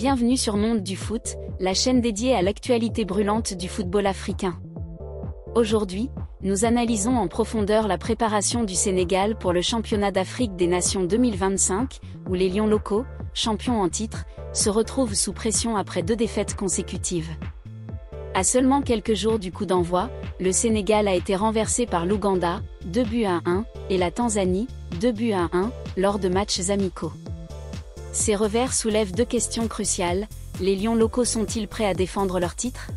Bienvenue sur Monde du Foot, la chaîne dédiée à l'actualité brûlante du football africain. Aujourd'hui, nous analysons en profondeur la préparation du Sénégal pour le championnat d'Afrique des Nations 2025, où les Lions locaux, champions en titre, se retrouvent sous pression après 2 défaites consécutives. À seulement quelques jours du coup d'envoi, le Sénégal a été renversé par l'Ouganda, 2-1, et la Tanzanie, 2-1, lors de matchs amicaux. Ces revers soulèvent 2 questions cruciales: les Lions locaux sont-ils prêts à défendre leur titre?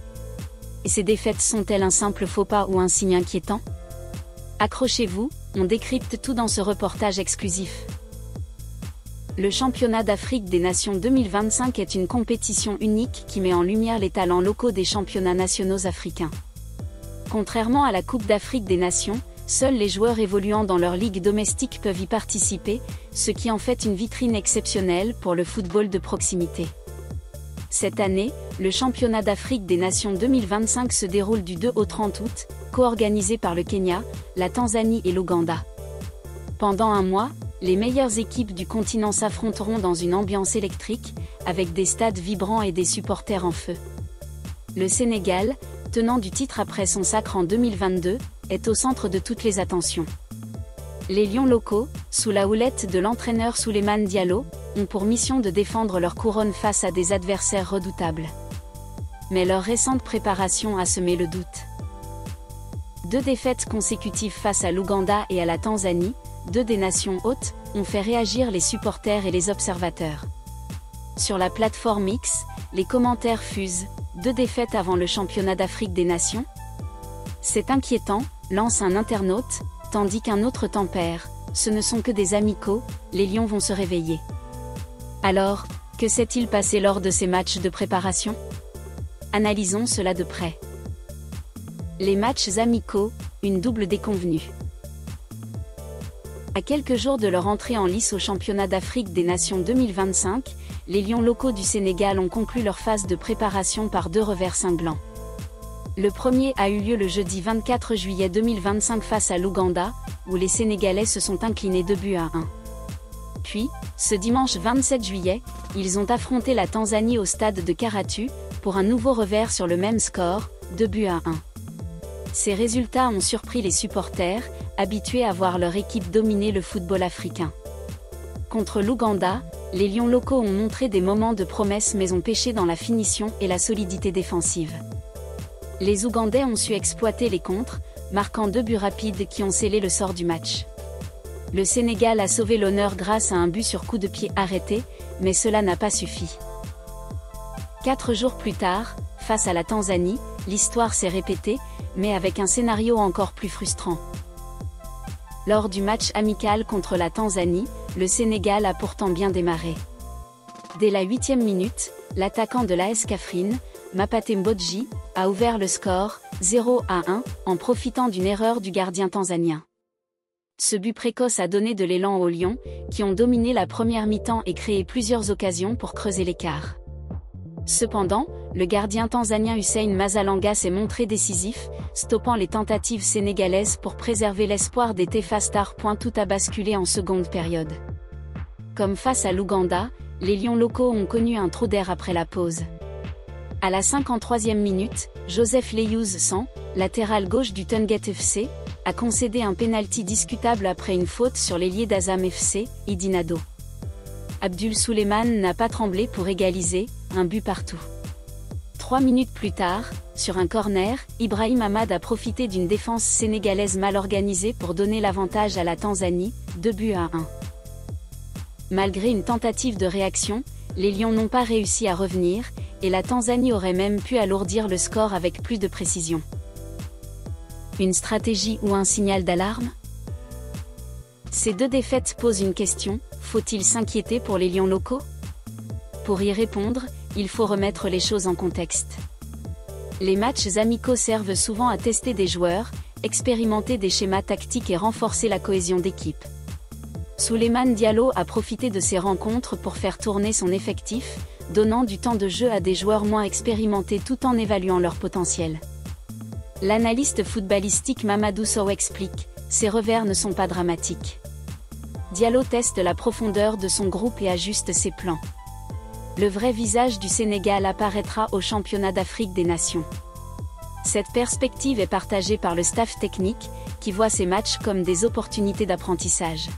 Et ces défaites sont-elles un simple faux pas ou un signe inquiétant? Accrochez-vous, on décrypte tout dans ce reportage exclusif. Le championnat d'Afrique des Nations 2025 est une compétition unique qui met en lumière les talents locaux des championnats nationaux africains. Contrairement à la Coupe d'Afrique des Nations, seuls les joueurs évoluant dans leur ligue domestique peuvent y participer, ce qui en fait une vitrine exceptionnelle pour le football de proximité. Cette année, le championnat d'Afrique des Nations 2025 se déroule du 2 au 30 août, co-organisé par le Kenya, la Tanzanie et l'Ouganda. Pendant un mois, les meilleures équipes du continent s'affronteront dans une ambiance électrique, avec des stades vibrants et des supporters en feu. Le Sénégal, tenant du titre après son sacre en 2022, est au centre de toutes les attentions. Les Lions locaux, sous la houlette de l'entraîneur Souleymane Diallo, ont pour mission de défendre leur couronne face à des adversaires redoutables. Mais leur récente préparation a semé le doute. 2 défaites consécutives face à l'Ouganda et à la Tanzanie, 2 des nations hôtes, ont fait réagir les supporters et les observateurs. Sur la plateforme X, les commentaires fusent: 2 défaites avant le championnat d'Afrique des Nations? C'est inquiétant, lance un internaute, tandis qu'un autre tempère: ce ne sont que des amicaux, les Lions vont se réveiller. Alors, que s'est-il passé lors de ces matchs de préparation? Analysons cela de près. Les matchs amicaux, une double déconvenue. À quelques jours de leur entrée en lice au championnat d'Afrique des Nations 2025, les Lions locaux du Sénégal ont conclu leur phase de préparation par 2 revers cinglants. Le premier a eu lieu le jeudi 24 juillet 2025 face à l'Ouganda, où les Sénégalais se sont inclinés 2-1. Puis, ce dimanche 27 juillet, ils ont affronté la Tanzanie au stade de Karatu, pour un nouveau revers sur le même score, 2-1. Ces résultats ont surpris les supporters, habitués à voir leur équipe dominer le football africain. Contre l'Ouganda, les Lions locaux ont montré des moments de promesse mais ont péché dans la finition et la solidité défensive. Les Ougandais ont su exploiter les contres, marquant 2 buts rapides qui ont scellé le sort du match. Le Sénégal a sauvé l'honneur grâce à un but sur coup de pied arrêté, mais cela n'a pas suffi. 4 jours plus tard, face à la Tanzanie, l'histoire s'est répétée, mais avec un scénario encore plus frustrant. Lors du match amical contre la Tanzanie, le Sénégal a pourtant bien démarré. Dès la 8e minute, l'attaquant de l'AS Kaffrine, Mapate Mbodji, a ouvert le score, 0-1, en profitant d'une erreur du gardien tanzanien. Ce but précoce a donné de l'élan aux Lions, qui ont dominé la première mi-temps et créé plusieurs occasions pour creuser l'écart. Cependant, le gardien tanzanien Hussein Mazalanga s'est montré décisif, stoppant les tentatives sénégalaises pour préserver l'espoir des Taifa Stars. Tout a basculé en seconde période. Comme face à l'Ouganda, les Lions locaux ont connu un trou d'air après la pause. À la 53e minute, Joseph Leyouz-San, latéral gauche du Teungueth FC, a concédé un pénalty discutable après une faute sur l'ailier d'Azam FC, Idinado. Abdul Souleymane n'a pas tremblé pour égaliser, un but partout. 3 minutes plus tard, sur un corner, Ibrahim Ahmad a profité d'une défense sénégalaise mal organisée pour donner l'avantage à la Tanzanie, 2-1. Malgré une tentative de réaction, les Lions n'ont pas réussi à revenir, et la Tanzanie aurait même pu alourdir le score avec plus de précision. Une stratégie ou un signal d'alarme? Ces 2 défaites posent une question: faut-il s'inquiéter pour les Lions locaux? Pour y répondre, il faut remettre les choses en contexte. Les matchs amicaux servent souvent à tester des joueurs, expérimenter des schémas tactiques et renforcer la cohésion d'équipe. Souleymane Diallo a profité de ces rencontres pour faire tourner son effectif, donnant du temps de jeu à des joueurs moins expérimentés tout en évaluant leur potentiel. L'analyste footballistique Mamadou Sow explique: ces revers ne sont pas dramatiques. Diallo teste la profondeur de son groupe et ajuste ses plans. le vrai visage du Sénégal apparaîtra au championnat d'Afrique des Nations. Cette perspective est partagée par le staff technique, qui voit ces matchs comme des opportunités d'apprentissage.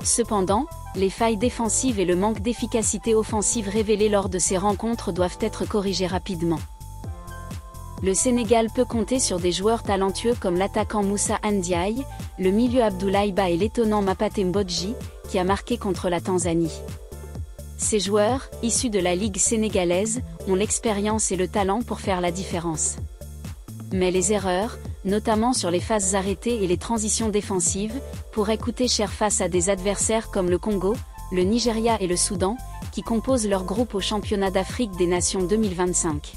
Cependant, les failles défensives et le manque d'efficacité offensive révélés lors de ces rencontres doivent être corrigés rapidement. Le Sénégal peut compter sur des joueurs talentueux comme l'attaquant Moussa Ndiaye, le milieu Abdoulaye Ba et l'étonnant Mapate Mbodji, qui a marqué contre la Tanzanie. Ces joueurs, issus de la Ligue sénégalaise, ont l'expérience et le talent pour faire la différence. Mais les erreurs, notamment sur les phases arrêtées et les transitions défensives, pourraient coûter cher face à des adversaires comme le Congo, le Nigeria et le Soudan, qui composent leur groupe au championnat d'Afrique des Nations 2025.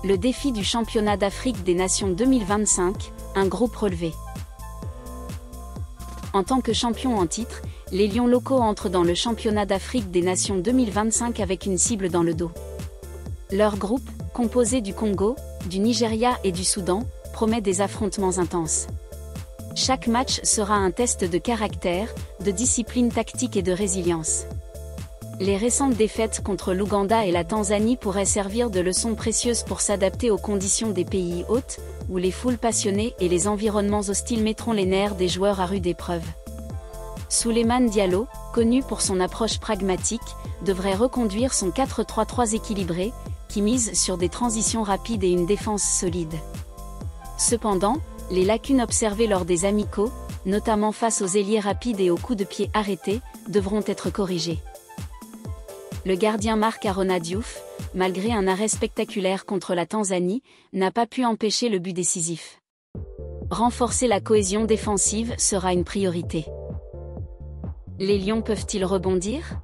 Le défi du championnat d'Afrique des Nations 2025, un groupe relevé. En tant que champions en titre, les Lions locaux entrent dans le championnat d'Afrique des Nations 2025 avec une cible dans le dos. Leur groupe, composé du Congo, du Nigeria et du Soudan, promet des affrontements intenses. Chaque match sera un test de caractère, de discipline tactique et de résilience. Les récentes défaites contre l'Ouganda et la Tanzanie pourraient servir de leçons précieuses pour s'adapter aux conditions des pays hôtes, où les foules passionnées et les environnements hostiles mettront les nerfs des joueurs à rude épreuve. Souleymane Diallo, connu pour son approche pragmatique, devrait reconduire son 4-3-3 équilibré, qui mise sur des transitions rapides et une défense solide. Cependant, les lacunes observées lors des amicaux, notamment face aux ailiers rapides et aux coups de pied arrêtés, devront être corrigées. Le gardien Marc Arona Diouf, malgré un arrêt spectaculaire contre la Tanzanie, n'a pas pu empêcher le but décisif. Renforcer la cohésion défensive sera une priorité. Les Lions peuvent-ils rebondir ?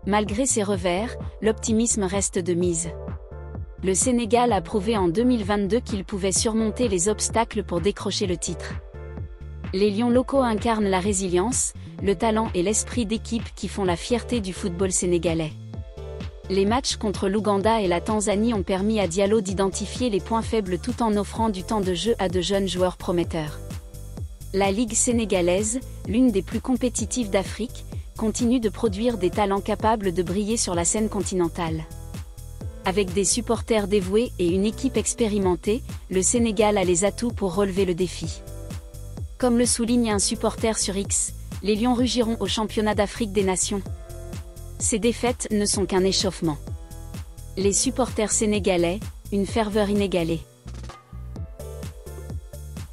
Malgré ses revers, l'optimisme reste de mise. Le Sénégal a prouvé en 2022 qu'il pouvait surmonter les obstacles pour décrocher le titre. Les Lions locaux incarnent la résilience, le talent et l'esprit d'équipe qui font la fierté du football sénégalais. Les matchs contre l'Ouganda et la Tanzanie ont permis à Diallo d'identifier les points faibles tout en offrant du temps de jeu à de jeunes joueurs prometteurs. La Ligue sénégalaise, l'une des plus compétitives d'Afrique, continue de produire des talents capables de briller sur la scène continentale. Avec des supporters dévoués et une équipe expérimentée, le Sénégal a les atouts pour relever le défi. Comme le souligne un supporter sur X, les Lions rugiront au championnat d'Afrique des Nations. Ces défaites ne sont qu'un échauffement. Les supporters sénégalais, une ferveur inégalée.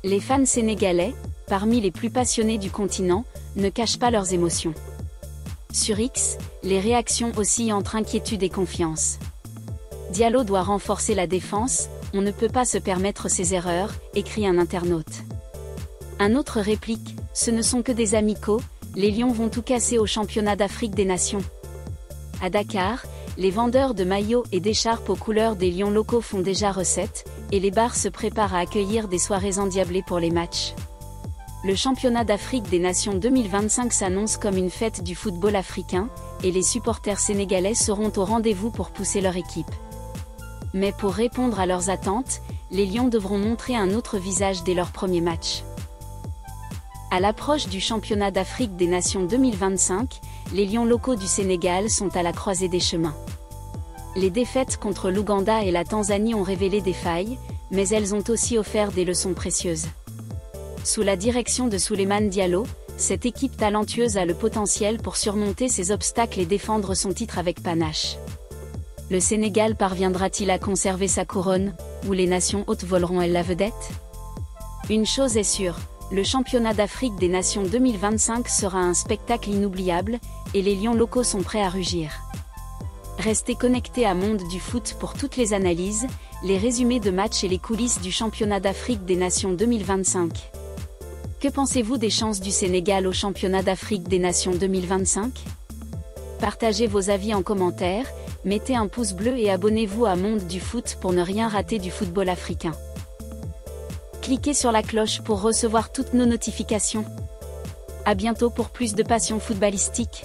Les fans sénégalais, parmi les plus passionnés du continent, ne cachent pas leurs émotions. Sur X, les réactions oscillent entre inquiétude et confiance. Diallo doit renforcer la défense, on ne peut pas se permettre ses erreurs, écrit un internaute. Un autre réplique, ce ne sont que des amicaux, les Lions vont tout casser au championnat d'Afrique des Nations. À Dakar, les vendeurs de maillots et d'écharpes aux couleurs des Lions locaux font déjà recette, et les bars se préparent à accueillir des soirées endiablées pour les matchs. Le championnat d'Afrique des Nations 2025 s'annonce comme une fête du football africain, et les supporters sénégalais seront au rendez-vous pour pousser leur équipe. Mais pour répondre à leurs attentes, les Lions devront montrer un autre visage dès leur premier match. À l'approche du championnat d'Afrique des Nations 2025, les Lions locaux du Sénégal sont à la croisée des chemins. Les défaites contre l'Ouganda et la Tanzanie ont révélé des failles, mais elles ont aussi offert des leçons précieuses. Sous la direction de Souleymane Diallo, cette équipe talentueuse a le potentiel pour surmonter ces obstacles et défendre son titre avec panache. Le Sénégal parviendra-t-il à conserver sa couronne, ou les nations hôtes voleront-elles la vedette ? Une chose est sûre, le championnat d'Afrique des Nations 2025 sera un spectacle inoubliable, et les Lions locaux sont prêts à rugir. Restez connectés à Monde du Foot pour toutes les analyses, les résumés de matchs et les coulisses du championnat d'Afrique des Nations 2025. Que pensez-vous des chances du Sénégal au championnat d'Afrique des Nations 2025 ? Partagez vos avis en commentaire, mettez un pouce bleu et abonnez-vous à Monde du Foot pour ne rien rater du football africain. Cliquez sur la cloche pour recevoir toutes nos notifications. À bientôt pour plus de passion footballistique.